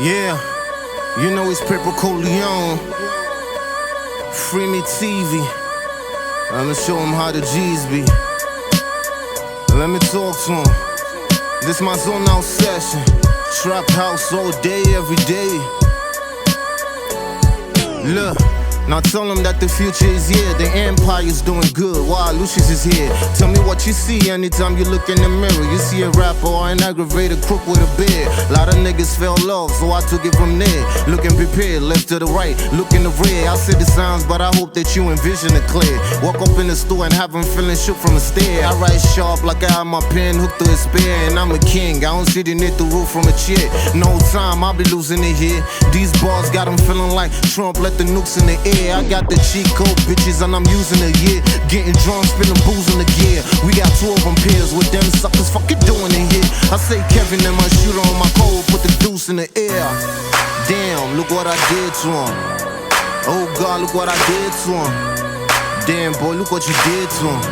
Yeah, you know it's Payper Corleone, Freeme TV. I'ma show him how the G's be. Let me talk to him. This my ZoneOut session. Trap house all day, every day. Look, now tell them that the future is here. The empire's doing good while Lucius is here. Tell me what you see anytime you look in the mirror. You see a rapper or an aggravated crook with a beard. Lot of niggas fell off, so I took it from there. Looking prepared, left to the right, look in the rear. I see the signs, but I hope that you envision it clear. Walk up in the store and have him feeling shook from the stare. I write sharp like I have my pen hooked to a spear. And I'm a king, I don't sit in it the roof from a chair. No time, I'll be losing it here. These bars got him feeling like Trump let the nukes in the air. I got the cheat code, bitches, and I'm using it, yeah. Getting drunk, spilling booze in the gear. We got 2 of them pairs with them suckers fucking doing it here. I say Kevin and my shooter on my code, put the deuce in the air. Damn, look what I did to him. Oh God, look what I did to him. Damn, boy, look what you did to him.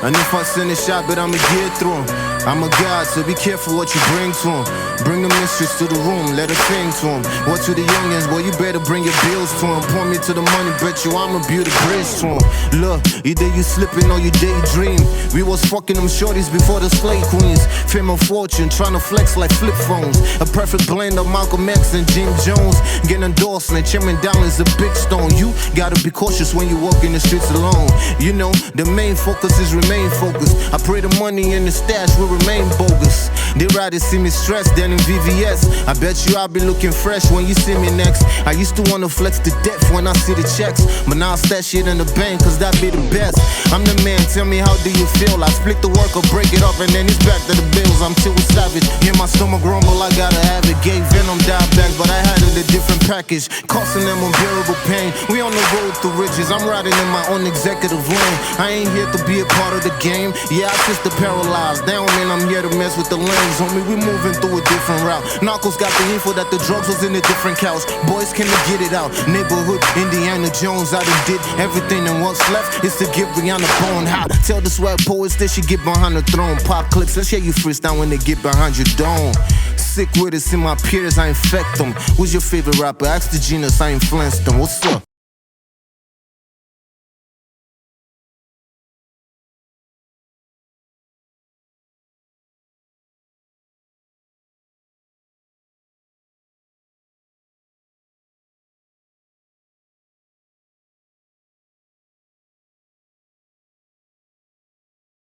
And if I send a shot, but I'ma get through him. I'm a god, so be careful what you bring to him. Bring the mistress to the room, let her sing to him. What to the youngins, boy, you better bring your bills to him. Point me to the money, bet you I'ma build a bridge to him. Look, either you slipping or you daydream. We was fucking them shorties before the slave queens. Fame and fortune, trying to flex like flip phones. A perfect blend of Malcolm X and Jim Jones. Getting endorsement, Chairman down is a big stone. You gotta be cautious when you walk in the streets alone. You know, the main focus is remain focused. I pray the money in the stash will remain bogus. They rather see me stressed than in VVS. I bet you I'll be looking fresh when you see me next. I used to wanna flex to death when I see the checks, but now I stash shit in the bank cause that be the best. I'm the man, tell me how do you feel? I split the work or break it up and then it's back to the bills. I'm too savage, hear my stomach rumble, I gotta have it. Gave Venom diabetes, but I had it a different package, costing them unbearable pain. We on the road to riches, I'm riding in my own executive lane. I ain't here to be a part of the game. Yeah, I just the paralyzed. That don't mean I'm here to mess with the lanes, homie. We moving through a different route. Narcos got the info that the drugs was in a different couch. Boys, can they get it out? Neighborhood Indiana Jones, I done did everything, and what's left is to give Rihanna bone. How? Tell the swag poets that she get behind the throne. Pop clips, let's hear you freestyle when they get behind your dome. Sick with it, see my peers, I infect them. Who's your favorite rapper? Ask the genius, I influenced them. What's up?